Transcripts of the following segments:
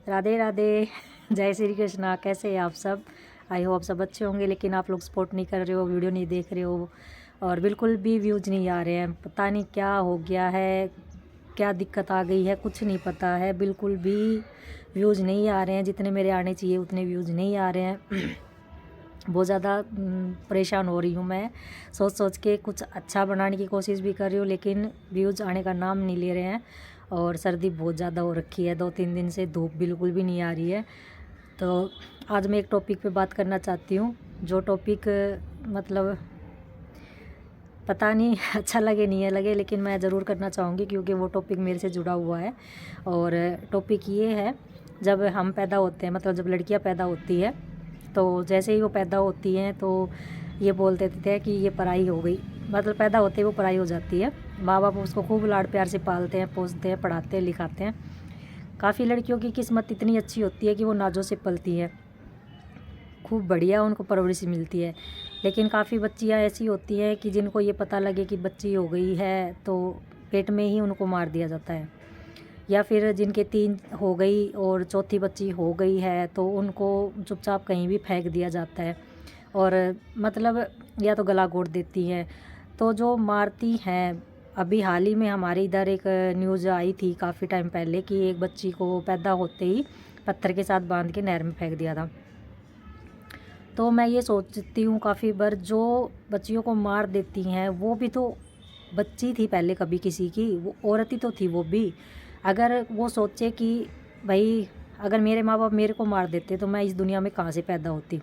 राधे राधे। जय श्री कृष्णा। कैसे हैं आप सब? आई होप सब अच्छे होंगे, लेकिन आप लोग सपोर्ट नहीं कर रहे हो, वीडियो नहीं देख रहे हो और बिल्कुल भी व्यूज़ नहीं आ रहे हैं। पता नहीं क्या हो गया है, क्या दिक्कत आ गई है, कुछ नहीं पता है। बिल्कुल भी व्यूज़ नहीं आ रहे हैं, जितने मेरे आने चाहिए उतने व्यूज़ नहीं आ रहे हैं। बहुत ज़्यादा परेशान हो रही हूँ मैं। सोच सोच के कुछ अच्छा बनाने की कोशिश भी कर रही हूँ, लेकिन व्यूज़ आने का नाम नहीं ले रहे हैं। और सर्दी बहुत ज़्यादा हो रखी है, 2-3 दिन से धूप बिल्कुल भी नहीं आ रही है। तो आज मैं एक टॉपिक पे बात करना चाहती हूँ, जो टॉपिक मतलब पता नहीं अच्छा लगे नहीं है लगे, लेकिन मैं ज़रूर करना चाहूँगी क्योंकि वो टॉपिक मेरे से जुड़ा हुआ है। और टॉपिक ये है, जब हम पैदा होते हैं, मतलब जब लड़कियाँ पैदा होती है, तो जैसे ही वो पैदा होती हैं तो ये बोल देते थे कि ये पराई हो गई। मतलब पैदा होते ही वो पराई हो जाती है। माँ बाप उसको खूब लाड़ प्यार से पालते हैं, पोसते हैं, पढ़ाते हैं, लिखाते हैं। काफ़ी लड़कियों की किस्मत इतनी अच्छी होती है कि वो नाजों से पलती है, खूब बढ़िया उनको परवरिश मिलती है। लेकिन काफ़ी बच्चियाँ ऐसी होती हैं कि जिनको ये पता लगे कि बच्ची हो गई है तो पेट में ही उनको मार दिया जाता है, या फिर जिनके 3 हो गई और चौथी बच्ची हो गई है तो उनको चुपचाप कहीं भी फेंक दिया जाता है। और मतलब या तो गला घोट देती हैं। तो जो मारती हैं, अभी हाल ही में हमारे इधर एक न्यूज़ आई थी काफ़ी टाइम पहले कि एक बच्ची को पैदा होते ही पत्थर के साथ बांध के नहर में फेंक दिया था। तो मैं ये सोचती हूँ काफ़ी बार, जो बच्चियों को मार देती हैं वो भी तो बच्ची थी पहले कभी किसी की, वो औरत ही तो थी वो भी। अगर वो सोचे कि भाई अगर मेरे माँ बाप मेरे को मार देते तो मैं इस दुनिया में कहाँ से पैदा होती।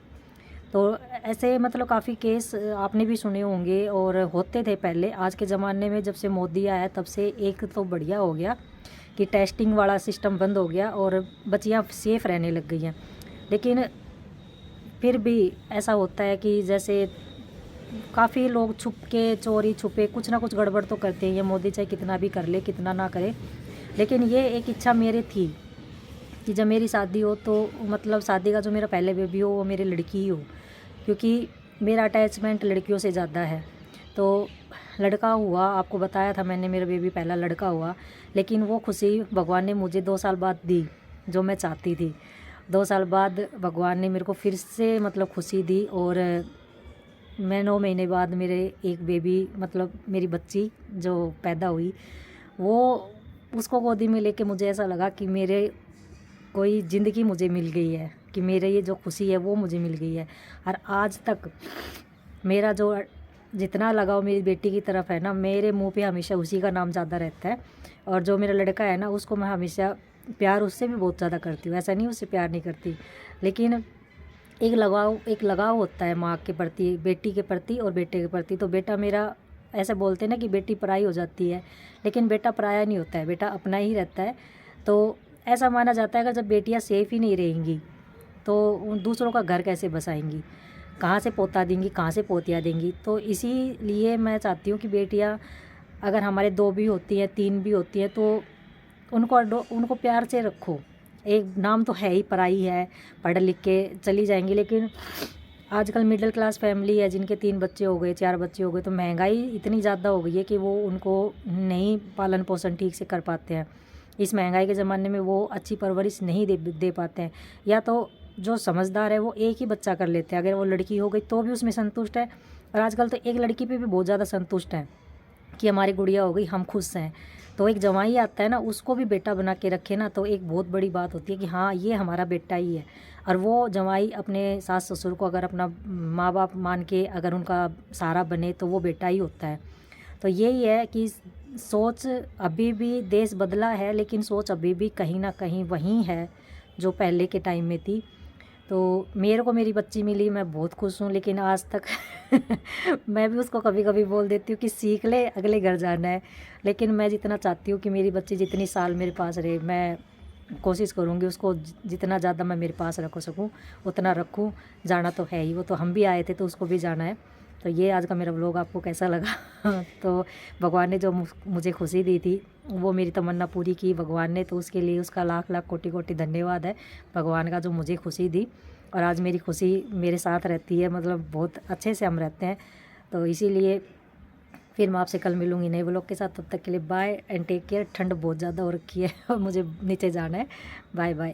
तो ऐसे मतलब काफ़ी केस आपने भी सुने होंगे और होते थे पहले। आज के ज़माने में जब से मोदी आया तब से एक तो बढ़िया हो गया कि टेस्टिंग वाला सिस्टम बंद हो गया और बच्चियाँ सेफ़ रहने लग गई हैं। लेकिन फिर भी ऐसा होता है कि जैसे काफ़ी लोग छुप के, चोरी छुपे कुछ ना कुछ गड़बड़ तो करते हैं। ये मोदी चाहे कितना भी कर ले, कितना ना करे, लेकिन ये एक इच्छा मेरी थी कि जब मेरी शादी हो तो मतलब शादी का जो मेरा पहले बेबी हो वो मेरी लड़की ही हो, क्योंकि मेरा अटैचमेंट लड़कियों से ज़्यादा है। तो लड़का हुआ, आपको बताया था मैंने, मेरा बेबी पहला लड़का हुआ। लेकिन वो खुशी भगवान ने मुझे 2 साल बाद दी जो मैं चाहती थी। 2 साल बाद भगवान ने मेरे को फिर से मतलब खुशी दी और मैं 9 महीने बाद मेरे एक बेबी मतलब मेरी बच्ची जो पैदा हुई, वो उसको गोदी में लेके मुझे ऐसा लगा कि मेरे कोई ज़िंदगी मुझे मिल गई है, कि मेरे ये जो खुशी है वो मुझे मिल गई है। और आज तक मेरा जो जितना लगाव मेरी बेटी की तरफ है ना, मेरे मुंह पे हमेशा उसी का नाम ज़्यादा रहता है। और जो मेरा लड़का है ना, उसको मैं हमेशा प्यार उससे भी बहुत ज़्यादा करती हूँ, ऐसा नहीं उससे प्यार नहीं करती। लेकिन एक लगाव होता है माँ के प्रति, बेटी के प्रति और बेटे के प्रति। तो बेटा मेरा, ऐसे बोलते हैं ना कि बेटी पराई हो जाती है, लेकिन बेटा पराया नहीं होता है, बेटा अपना ही रहता है। तो ऐसा माना जाता है कि जब बेटियाँ सेफ़ ही नहीं रहेंगी तो दूसरों का घर कैसे बसाएंगी, कहाँ से पोता देंगी, कहाँ से पोतियाँ देंगी। तो इसीलिए मैं चाहती हूँ कि बेटियाँ अगर हमारे 2 भी होती हैं, 3 भी होती हैं, तो उनको प्यार से रखो। एक नाम तो है ही पराई है, पढ़ लिख के चली जाएंगी, लेकिन आजकल मिडिल क्लास फैमिली है जिनके 3 बच्चे हो गए, 4 बच्चे हो गए, तो महंगाई इतनी ज़्यादा हो गई है कि वो उनको नहीं पालन पोषण ठीक से कर पाते हैं। इस महंगाई के ज़माने में वो अच्छी परवरिश नहीं दे पाते हैं। या तो जो समझदार है वो एक ही बच्चा कर लेते हैं, अगर वो लड़की हो गई तो भी उसमें संतुष्ट है। और आजकल तो एक लड़की पे भी बहुत ज़्यादा संतुष्ट है कि हमारी गुड़िया हो गई, हम खुश हैं। तो एक जवाई आता है ना, उसको भी बेटा बना के रखे ना, तो एक बहुत बड़ी बात होती है कि हाँ ये हमारा बेटा ही है। और वो जवाई अपने सास ससुर को अगर अपना माँ बाप मान के अगर उनका सहारा बने तो वो बेटा ही होता है। तो यही है कि सोच, अभी भी देश बदला है लेकिन सोच अभी भी कहीं ना कहीं वही है जो पहले के टाइम में थी। तो मेरे को मेरी बच्ची मिली, मैं बहुत खुश हूँ। लेकिन आज तक मैं भी उसको कभी कभी बोल देती हूँ कि सीख ले, अगले घर जाना है। लेकिन मैं जितना चाहती हूँ कि मेरी बच्ची जितनी साल मेरे पास रहे, मैं कोशिश करूँगी उसको जितना ज़्यादा मैं मेरे पास रख सकूँ उतना रखूँ। जाना तो है ही, वो तो हम भी आए थे तो उसको भी जाना है। तो ये आज का मेरा व्लॉग आपको कैसा लगा? तो भगवान ने जो मुझे खुशी दी थी, वो मेरी तमन्ना पूरी की भगवान ने, तो उसके लिए उसका लाख लाख कोटि कोटि धन्यवाद है भगवान का, जो मुझे खुशी दी। और आज मेरी खुशी मेरे साथ रहती है, मतलब बहुत अच्छे से हम रहते हैं। तो इसीलिए फिर मैं आपसे कल मिलूँगी नए व्लॉग के साथ। तब तक के लिए बाय एंड टेक केयर। ठंड बहुत ज़्यादा हो रखी है और मुझे नीचे जाना है। Bye bye.